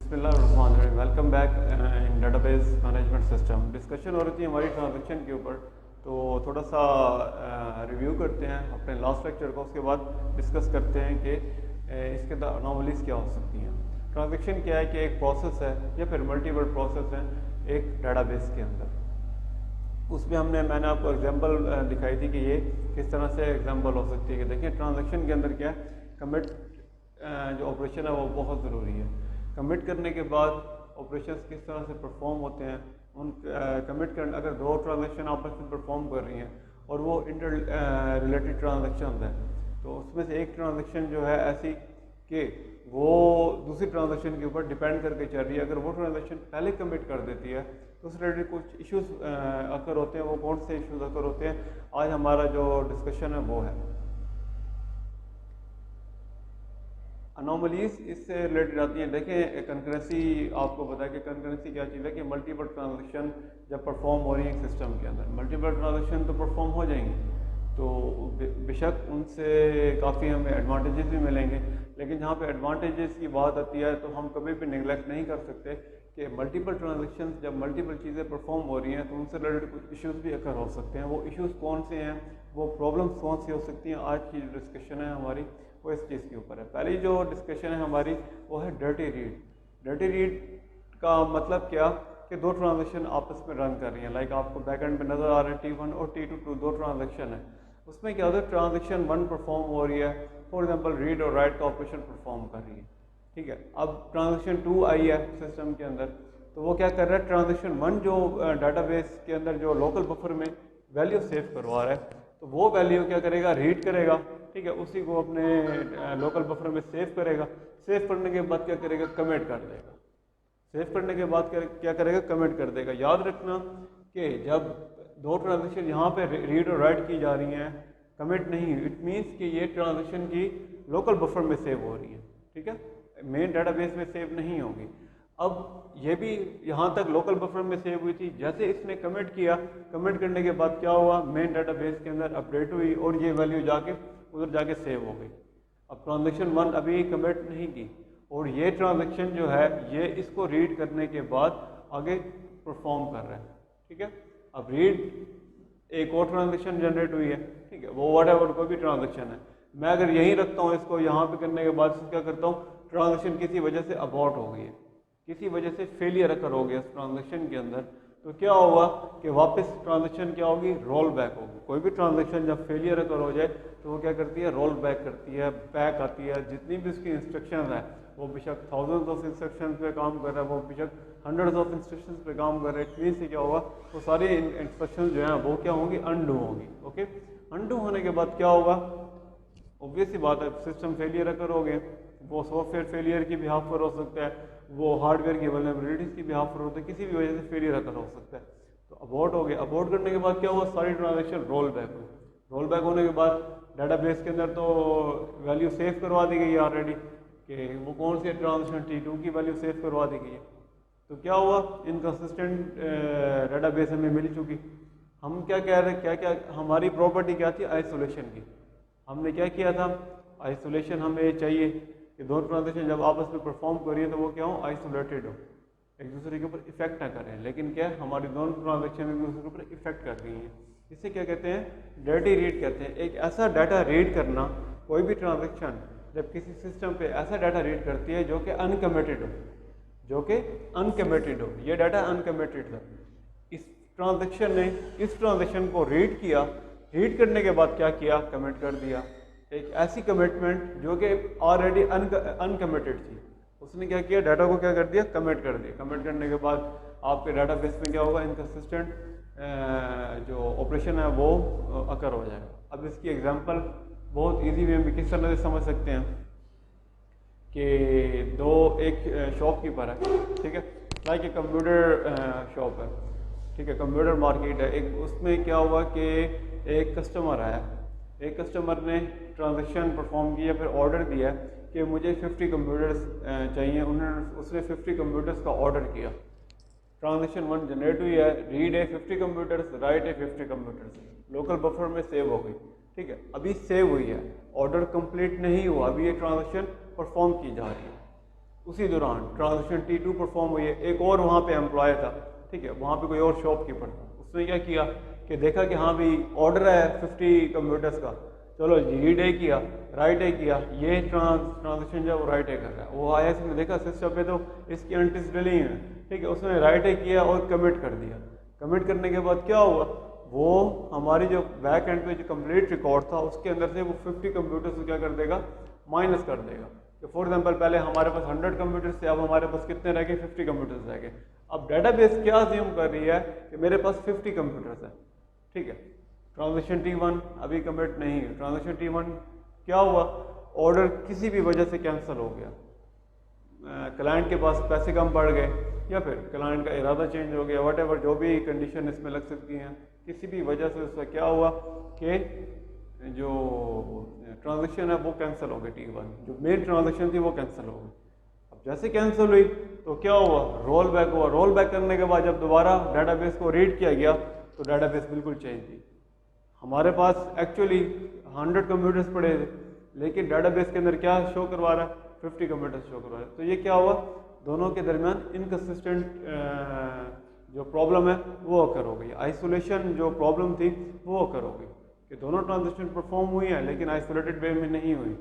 बिस्मिल्लाहिर्रहमानिर्रहीम। Welcome back in database management system. Discussion हो रही थी हमारी ट्रांजैक्शन के ऊपर, तो थोड़ा सा रिव्यू करते हैं अपने लास्ट लेक्चर को। उसके बाद डिस्कस करते हैं कि इसके अंदर अनोमलीज क्या हो सकती हैं। ट्रांजैक्शन क्या है कि एक प्रोसेस है या फिर मल्टीपल प्रोसेस है एक डेटाबेस के अंदर। उसमें मैंने आपको एग्जांपल दिखाई थी कि ये किस तरह से एग्जांपल हो सकती है। कि देखिए ट्रांजैक्शन के अंदर क्या है, कमिट जो ऑपरेशन है वो बहुत ज़रूरी है। कमिट करने के बाद ऑपरेशंस किस तरह से परफॉर्म होते हैं, उन कमिट करने अगर दो ट्रांजैक्शन आपस में परफॉर्म कर रही हैं और वो इंटर रिलेटेड ट्रांजैक्शन है, तो उसमें से एक ट्रांजैक्शन जो है ऐसी कि वो दूसरी ट्रांजैक्शन के ऊपर डिपेंड करके चल रही है। अगर वो ट्रांजैक्शन पहले कमिट कर देती है तो उस रिलेटेड कुछ इश्यूज अकर होते हैं। वो कौन से इश्यूज अकर होते हैं, आज हमारा जो डिस्कशन है वो है। अनोमलीज इससे रिलेटेड आती हैं। देखें कंकरेंसी, आपको पता है कि कंकरेंसी क्या चीज़ है कि मल्टीपल ट्रांजैक्शन जब परफॉर्म हो रही है सिस्टम के अंदर, मल्टीपल ट्रांजैक्शन तो परफॉर्म हो जाएंगी, तो बेशक उनसे काफ़ी हमें एडवांटेजेस भी मिलेंगे। लेकिन जहाँ पे एडवांटेजेस की बात आती है तो हम कभी भी निगलेक्ट नहीं कर सकते कि मल्टीपल ट्रांजैक्शन जब मल्टीपल चीज़ें परफॉर्म हो रही हैं तो उनसे रिलेटेड कुछ इश्यूज भी अकर हो सकते हैं। वो इश्यूज कौन से हैं, वो प्रॉब्लम्स कौन सी हो सकती हैं, आज की जो डिस्कशन है हमारी वो इस चीज़ के ऊपर है। पहली जो डिस्कशन है हमारी वो है डर्टी रीड। डर्टी रीड का मतलब क्या कि दो ट्रांजैक्शन आपस में रन कर रही हैं। लाइक आपको बैकएंड पे नज़र आ रहा है T1 और T2 दो ट्रांजैक्शन है। उसमें क्या होता है, ट्रांजैक्शन 1 परफॉर्म हो रही है, फॉर एग्जांपल रीड और राइट का ऑपरेशन परफॉर्म कर रही है, ठीक है। अब ट्रांजैक्शन 2 आई है सिस्टम के अंदर, तो वो क्या कर रहा है, ट्रांजैक्शन 1 जो डाटाबेस के अंदर जो लोकल बफर में वैल्यू सेव करवा रहा है, तो वो वैल्यू क्या करेगा, रीड करेगा, ठीक है, उसी को अपने लोकल बफर में सेव करेगा। सेव करने के बाद क्या करेगा, कमिट कर देगा। सेव करने के बाद क्या करेगा, कमिट कर देगा। याद रखना कि जब दो ट्रांजैक्शन यहाँ पे रीड और राइट की जा रही हैं, कमिट नहीं, इट मीन्स कि ये ट्रांजैक्शन की लोकल बफर में सेव हो रही है, ठीक है, मेन डाटाबेस में सेव नहीं होगी। अब ये भी यहाँ तक लोकल बफर में सेव हुई थी, जैसे इसने कमिट किया, कमिट करने के बाद क्या हुआ, मेन डाटाबेस के अंदर अपडेट हुई और ये वैल्यू जाके उधर जाके सेव हो गई। अब ट्रांजैक्शन 1 अभी कमिट नहीं की और ये ट्रांजैक्शन जो है ये इसको रीड करने के बाद आगे परफॉर्म कर रहा है, ठीक है। अब रीड एक और ट्रांजैक्शन जनरेट हुई है, ठीक है, वो व्हाटएवर कोई भी ट्रांजैक्शन है। मैं अगर यहीं रखता हूँ इसको, यहाँ पे करने के बाद क्या करता हूँ, ट्रांजैक्शन किसी वजह से अबॉर्ट हो गई है, किसी वजह से फेलियर अकर हो गया इस ट्रांजैक्शन के अंदर, तो क्या होगा कि वापस ट्रांजैक्शन क्या होगी, रोल बैक होगी। कोई भी ट्रांजैक्शन जब फेलियर अगर हो जाए तो वो क्या करती है, रोल बैक करती है, बैक आती है। जितनी भी उसकी इंस्ट्रक्शंस है, वो बेशक थाउजेंड्स ऑफ इंस्ट्रक्शंस पे काम कर रहा है, वो बेशक हंड्रेड्स ऑफ इंस्ट्रक्शंस पे काम कर रहे हैं। इतनी से क्या होगा, वो सारी इंस्ट्रक्शंस जो हैं वो क्या होंगी, अनडू होंगी। ओके, अनडू होने के बाद क्या होगा, ऑब्वियस सी बात है, सिस्टम फेलियर अगर हो गए, वो सॉफ्टवेयर फेलियर की बिहाफ पर हो सकता है, वो हार्डवेयर की वल्नरेबिलिटीज की बिहाफ पर होता है, किसी भी वजह से फेलियर अकर हो सकता है। तो अबॉर्ट हो गया, अबॉर्ट करने के बाद क्या हुआ, सारी ट्रांजैक्शन रोल बैक हुई। रोल बैक होने के बाद डाटाबेस के अंदर तो वैल्यू सेव करवा दी गई है ऑलरेडी, कि वो कौन सी ट्रांजैक्शन T2 की वैल्यू सेव करवा दी गई है। तो क्या हुआ, इनकंसिस्टेंट डाटाबेस हमें मिल चुकी। हम क्या कह रहे हैं, क्या क्या हमारी प्रॉपर्टी क्या थी, आइसोलेशन की। हमने क्या किया था, आइसोलेशन हमें चाहिए कि दोनों ट्रांजैक्शन जब आपस में परफॉर्म कर रही है तो वो क्या हो, आइसोलेटेड हो, एक दूसरे के ऊपर इफेक्ट ना करें। लेकिन क्या है, हमारी दोनों ट्रांजैक्शन एक दूसरे के ऊपर इफेक्ट कर रही हैं। इसे क्या कहते हैं, डर्टी रीड कहते हैं। एक ऐसा डाटा रीड करना, कोई भी ट्रांजैक्शन जब किसी सिस्टम पे ऐसा डाटा रीड करती है जो कि अनकमिटेड हो, जो कि अनकमिटेड हो, ये डाटा अनकमिटेड था। इस ट्रांजैक्शन ने इस ट्रांजैक्शन को रीड किया, रीड करने के बाद क्या किया, कमिट कर दिया। एक ऐसी कमिटमेंट जो कि ऑलरेडी अनकमिटेड थी, उसने क्या किया, डाटा को क्या कर दिया, कमिट कर दिया। कमिट करने के बाद आपके डाटाबेस में क्या होगा, इनकंसिस्टेंट जो ऑपरेशन है वो अकर हो जाएगा। अब इसकी एग्जांपल बहुत इजी वे में किस तरह से समझ सकते हैं कि एक शॉपकीपर है, ठीक है, लाइक ए कंप्यूटर शॉप है, ठीक है, कंप्यूटर मार्केट है एक। उसमें क्या हुआ कि एक कस्टमर आया, एक कस्टमर ने ट्रांजैक्शन परफॉर्म किया, फिर ऑर्डर दिया कि मुझे 50 कंप्यूटर्स चाहिए। उसने 50 कंप्यूटर्स का ऑर्डर किया। ट्रांजैक्शन 1 जनरेट हुई है, रीड है 50 कंप्यूटर्स, राइट है 50 कंप्यूटर्स, लोकल बफर में सेव हो गई, ठीक है। अभी सेव हुई है, ऑर्डर कंप्लीट नहीं हुआ, अभी ये ट्रांजैक्शन परफॉर्म की जा रही है। उसी दौरान ट्रांजेक्शन T2 परफॉर्म हुई है। एक और वहाँ पे एम्प्लॉय था, ठीक है, वहाँ पे कोई और शॉपकीपर था, उसने क्या किया कि देखा कि हाँ भाई ऑर्डर है 50 कंप्यूटर्स का, चलो जी रीड ए किया, राइट ए किया, ये ट्रांजेक्शन जो है वो राइट ए कर रहा है। वो आया, इसने देखा सिस्टम पे तो इसकी एंट्रीज डली है, ठीक है, उसने राइट ए किया और कमिट कर दिया। कमिट करने के बाद क्या हुआ, वो हमारी जो बैक एंड पे जो कंप्लीट रिकॉर्ड था उसके अंदर से वो 50 कंप्यूटर्स को क्या कर देगा, माइनस कर देगा। तो फॉर एग्जांपल पहले हमारे पास 100 कंप्यूटर्स थे, अब हमारे पास कितने रह गए, 50 कंप्यूटर्स रह गए। अब डेटाबेस क्या अज्यूम कर रही है कि मेरे पास 50 कंप्यूटर्स हैं, ठीक है, ट्रांजेक्शन T1 अभी कमिट नहीं है, ट्रांजेक्शन T1 क्या हुआ, ऑर्डर किसी भी वजह से कैंसिल हो गया, क्लाइंट के पास पैसे कम पड़ गए या फिर क्लाइंट का इरादा चेंज हो गया, वट एवर जो भी कंडीशन इसमें लग सकती हैं, किसी भी वजह से उसका क्या हुआ कि जो ट्रांजेक्शन है वो कैंसिल हो गई, T1 जो मेन ट्रांजेक्शन थी वो कैंसिल हो गई। अब जैसे कैंसिल हुई तो क्या हुआ, रोल बैक हुआ। रोल बैक करने के बाद जब दोबारा डाटाबेस को रीड किया गया तो डाटाबेस बिल्कुल चेंज थी। हमारे पास एक्चुअली 100 कंप्यूटर्स पड़े थे, लेकिन डाटाबेस के अंदर क्या शो करवा रहा है, 50 कंप्यूटर्स शो करवा रहा है। तो ये क्या हुआ, दोनों के दरमियान इनकंसिस्टेंट जो प्रॉब्लम है वो अकर हो गई, आइसोलेशन जो प्रॉब्लम थी वो अकर हो गई कि दोनों ट्रांजेक्शन परफॉर्म हुई है लेकिन आइसोलेटेड वे में नहीं हुई।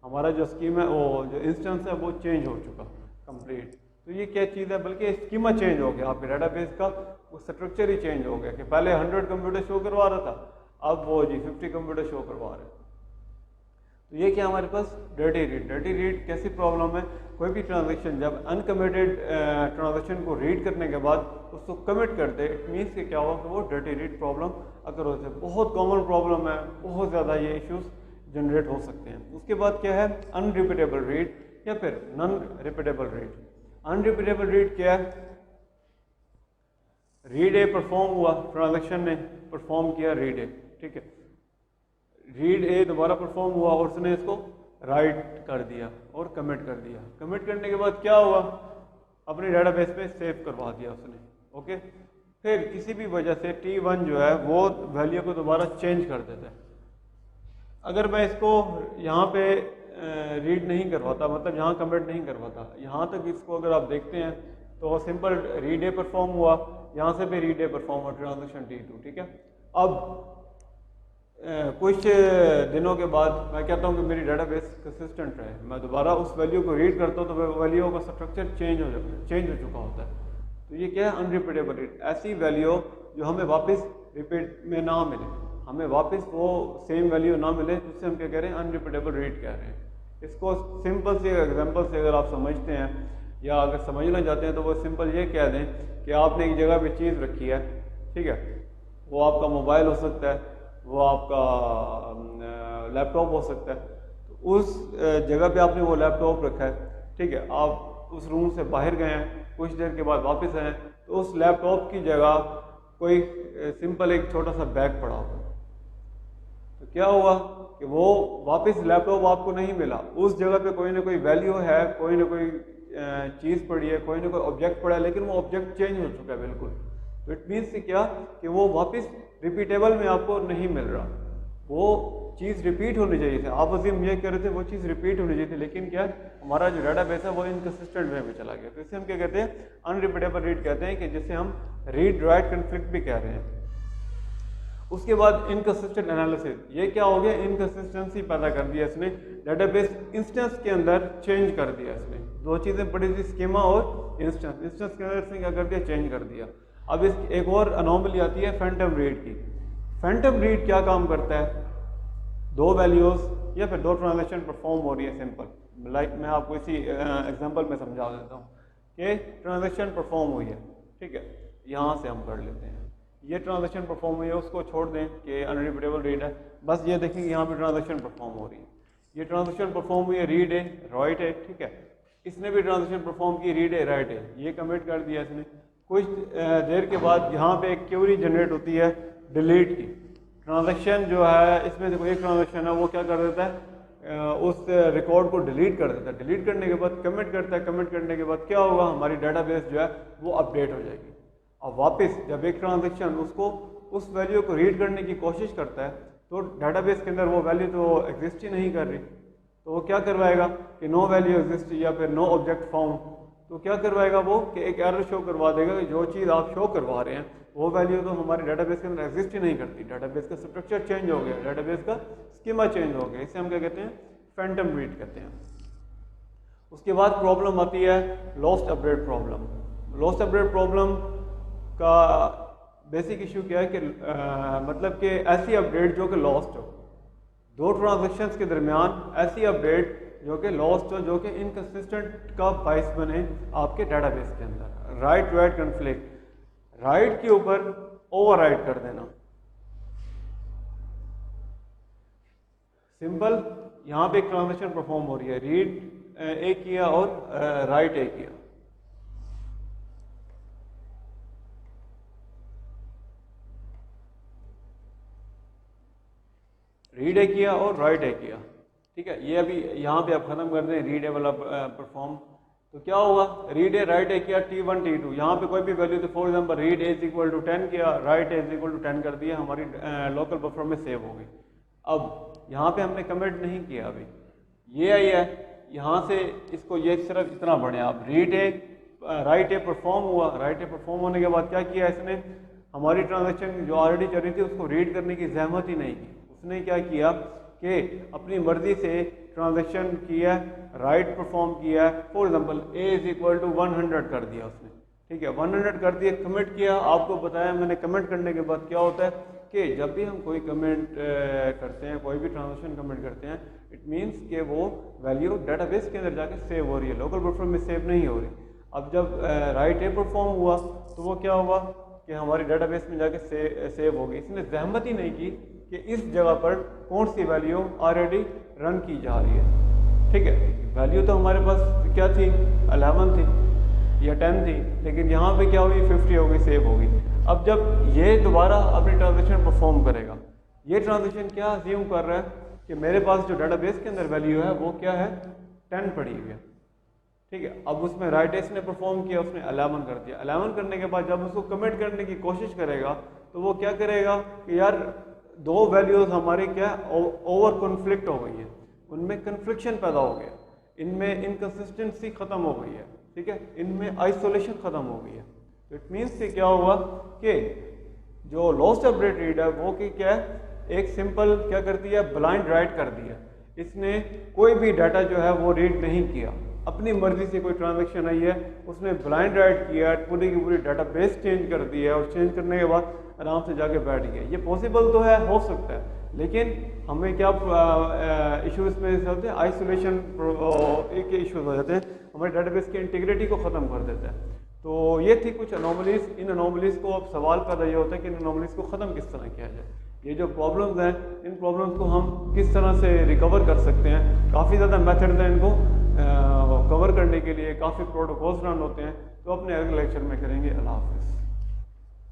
हमारा जो स्कीम है वो जो इंस्टेंस है वो चेंज हो चुका कंप्लीट। तो ये क्या चीज़ है, बल्कि स्कीमा चेंज हो गया, आपके डाटाबेस का वो स्ट्रक्चर ही चेंज हो गया कि पहले 100 कंप्यूटर शो करवा रहा था, अब वो जी 50 कंप्यूटर शो करवा रहे हैं। तो ये क्या हमारे पास डर्टी रीड। डर्टी रीड कैसी प्रॉब्लम है, कोई भी ट्रांजेक्शन जब अनकमिटेड ट्रांजेक्शन को रीड करने के बाद उसको कमिट कर दे, इट मीन्स कि क्या हुआ कि वो डर्टी रीड प्रॉब्लम अगर होते हैं। बहुत कॉमन प्रॉब्लम है, बहुत ज़्यादा ये इश्यूज जनरेट हो सकते हैं। उसके बाद क्या है, अनरिपीटेबल रीड या फिर non repeatable read. Unrepeatable read क्या है, रीड ए परफॉर्म हुआ, ट्रांजेक्शन ने परफॉर्म किया रीड ए, ठीक है, रीड ए दोबारा परफॉर्म हुआ और उसने इसको राइट कर दिया और कमिट कर दिया। कमिट करने के बाद क्या हुआ, अपने डेटाबेस पे सेव करवा दिया उसने, ओके। फिर किसी भी वजह से T1 जो है वो वैल्यू को दोबारा चेंज कर देता है। अगर मैं इसको यहाँ पे रीड नहीं करवाता, मतलब यहाँ कमिट नहीं करवाता, यहाँ तक इसको अगर आप देखते हैं तो सिंपल रीड ए परफॉर्म हुआ, यहाँ से भी रीड ए परफॉर्म हुआ ट्रांजेक्शन T2, ठीक है। अब कुछ दिनों के बाद मैं कहता हूँ कि मेरी डेटाबेस कंसिस्टेंट रहे, मैं दोबारा उस वैल्यू को रीड करता हूँ तो वैल्यू का स्ट्रक्चर चेंज हो चुका होता है। तो ये क्या है, अनरिपीटेबल रीड। ऐसी वैल्यू जो हमें वापस रिपीट में ना मिले, हमें वापस वो सेम वैल्यू ना मिले, जिससे हम क्या कह रहे हैं, अनरिपीटेबल रीड कह रहे हैं। इसको सिंपल से एग्जाम्पल से अगर आप समझते हैं या अगर समझना चाहते हैं तो वो सिंपल ये कह दें कि आपने एक जगह पे चीज़ रखी है, ठीक है, वो आपका मोबाइल हो सकता है, वो आपका लैपटॉप हो सकता है। तो उस जगह पे आपने वो लैपटॉप रखा है, ठीक है, आप उस रूम से बाहर गए हैं, कुछ देर के बाद वापस आए, तो उस लैपटॉप की जगह कोई सिंपल एक छोटा सा बैग पड़ा हुआ। तो क्या हुआ कि वो वापस लैपटॉप आपको नहीं मिला, उस जगह पे कोई ना कोई वैल्यू है, कोई ना कोई चीज़ पड़ी है, कोई ना कोई ऑब्जेक्ट पड़ा है, लेकिन वो ऑब्जेक्ट चेंज हो चुका है बिल्कुल। तो इट मीन्स क्या कि वो वापस रिपीटेबल में आपको नहीं मिल रहा, वो चीज़ रिपीट होनी चाहिए थी। आप अजीम ये कह रहे थे वो चीज़ रिपीट होनी चाहिए थी, लेकिन क्या हमारा जो डाटाबेस है वो इनकंसिस्टेंट वे में चला गया। तो इसे हम क्या कहते हैं, अनरिपीटेबल रीड कहते हैं, कि जिसे हम रीड राइट कन्फ्लिक्ट भी कह रहे हैं। उसके बाद इनकंसिस्टेंट एनालिसिस, ये क्या हो गया, इनकंसिस्टेंसी पैदा कर दिया इसने, डाटाबेस इंस्टेंस के अंदर चेंज कर दिया इसने। दो चीज़ें पड़ी थी, स्कीमा और इंस्टेंस। इंस्टेंस के अंदर इसने क्या कर दिया, चेंज कर दिया। अब इस एक और अनोमली आती है फैंटम रीड की। फैंटम रीड क्या काम करता है, दो वैल्यूज़ या फिर दो ट्रांजेक्शन परफॉर्म हो रही है, सिंपल लाइक मैं आपको इसी एग्जांपल में समझा देता हूँ कि ट्रांजेक्शन परफॉर्म हुई है, ठीक है, यहाँ से हम कर लेते हैं, ये ट्रांजेक्शन परफॉर्म हुई है, उसको छोड़ दें कि अनरिपीटेबल रीड है, बस ये देखेंगे यहाँ पे ट्रांजेक्शन परफॉर्म हो रही है, ये ट्रांजेक्शन परफॉर्म हुई है, रीड है राइट है, ठीक है, इसने भी ट्रांजेक्शन परफॉर्म की, रीड है राइट है, ये कमिट कर दिया इसने। कुछ देर के बाद यहाँ पे एक क्वेरी जनरेट होती है डिलीट की। ट्रांजैक्शन जो है इसमें से कोई एक ट्रांजैक्शन है वो क्या कर देता है, उस रिकॉर्ड को डिलीट कर देता है। डिलीट करने के बाद कमिट करता है, कमिट करने के बाद क्या होगा, हमारी डाटाबेस जो है वो अपडेट हो जाएगी। अब वापस जब एक ट्रांजैक्शन उसको उस वैल्यू को रीड करने की कोशिश करता है तो डाटाबेस के अंदर वो वैल्यू तो एग्जिस्ट ही नहीं कर रही, तो वो क्या करवाएगा कि नो वैल्यू एग्जिस्ट या फिर नो ऑब्जेक्ट फाउंड। तो क्या करवाएगा वो कि एक एरर शो करवा देगा कि जो चीज़ आप शो करवा रहे हैं वो वैल्यू तो हमारे डेटाबेस के अंदर एग्जिस्ट ही नहीं करती, डेटाबेस का स्ट्रक्चर चेंज हो गया, डेटाबेस का स्कीमा चेंज हो गया। इसे हम क्या कहते हैं, फैंटम रीड कहते हैं। उसके बाद प्रॉब्लम आती है lost update problem. Lost update problem का बेसिक इशू क्या है कि मतलब कि ऐसी अपडेट जो कि लॉस्ट हो, दो ट्रांजैक्शंस के दरमियान ऐसी अपडेट जो कि लॉस्ट हो, जो कि इनकंसिस्टेंट का बाइस बने आपके डेटाबेस के अंदर। राइट राइट कन्फ्लिक्ट, राइट के ऊपर ओवरराइट कर देना। सिंपल, यहाँ पे एक ट्रांजैक्शन परफॉर्म हो रही है, रीड ए किया और राइट ए किया। रीड ए किया और राइट ए किया, ठीक है। ये अभी यहाँ पे आप खत्म कर दें रीड ए वाला परफॉर्म, तो क्या होगा, रीड ए राइट ए किया T1 T2, यहाँ पे कोई भी वैल्यू, तो for example read A is equal to 10 किया, right A is equal to 10 कर दिया, हमारी लोकल बफर में सेव हो गई। अब यहाँ पे हमने कमेंट नहीं किया, अभी ये आई है, यहाँ से इसको ये सिर्फ इतना बढ़े आप, रीड ए राइट ए परफॉर्म हुआ, राइट ए परफॉर्म होने के बाद क्या किया इसने, हमारी ट्रांजेक्शन जो ऑलरेडी चल रही थी उसको रीड करने की जहमत ही नहीं की। उसने क्या किया कि अपनी मर्जी से ट्रांजैक्शन किया, राइट परफॉर्म किया, for example A is equal to 100 कर दिया उसने, ठीक है, 100 कर दिया, कमेंट किया। आपको बताया मैंने कमेंट करने के बाद क्या होता है कि जब भी हम कोई कमेंट करते हैं, कोई भी ट्रांजैक्शन कमेंट करते हैं, इट मीन्स कि वो वैल्यू डेटाबेस के अंदर जाके सेव हो रही है, लोकल बफर में सेव नहीं हो रही। अब जब राइट ए परफॉर्म हुआ तो वो क्या हुआ कि हमारी डेटाबेस में जाके सेव हो गई। इसने जहमत ही नहीं की कि इस जगह पर कौन सी वैल्यू ऑलरेडी रन की जा रही है, ठीक है। वैल्यू तो हमारे पास क्या थी, 11 थी या 10 थी, लेकिन यहाँ पे क्या हुई, 50 हो गई, सेव हो गई। अब जब ये दोबारा अपनी ट्रांजैक्शन परफॉर्म करेगा, ये ट्रांजैक्शन क्या अज्यूम कर रहा है कि मेरे पास जो डेटाबेस के अंदर वैल्यू है वो क्या है, 10 पड़ी हुई है, ठीक है। अब उसमें राइट एस ने परफॉर्म किया, उसने 11 कर दिया। 11 करने के बाद जब उसको कमेंट करने की कोशिश करेगा तो वो क्या करेगा कि यार दो वैल्यूज हमारी क्या ओवर कॉन्फ्लिक्ट हो गई है, उनमें कन्फ्लिक्शन पैदा हो गया, इनमें इनकंसिस्टेंसी खत्म हो गई है, ठीक है, इनमें आइसोलेशन खत्म हो गई है। तो इट मीन्स से क्या हुआ कि जो लॉस्ट अपडेट रीड है वो कि क्या है, एक सिंपल क्या करती है, ब्लाइंड राइट कर दिया। इसने कोई भी डाटा जो है वो रीड नहीं किया, अपनी मर्जी से कोई ट्रांजैक्शन आई है उसने ब्लाइंड राइट किया, पूरी की पूरी डाटा बेस चेंज कर दी है, और चेंज करने के बाद आराम से जाके बैठ गया। ये पॉसिबल तो है, हो सकता है, लेकिन हमें क्या इशू इसमें से होते हैं, आइसोलेशन के इशूज हो जाते हैं, हमारे डाटाबेस की इंटीग्रिटी को ख़त्म कर देता है। तो ये थी कुछ अनोमलीज। इन अनोमलीज को अब सवाल पैदा ये होता है कि इन अनोमलीज को ख़त्म किस तरह किया जाए। ये जो प्रॉब्लम्स हैं, इन प्रॉब्लम्स को हम किस तरह से रिकवर कर सकते हैं, काफ़ी ज़्यादा मेथड्स हैं इनको कवर करने के लिए, काफ़ी प्रोटोकॉल्स रन होते हैं, तो अपने अगले लेक्चर में करेंगे। अल्लाह हाफ़िज़।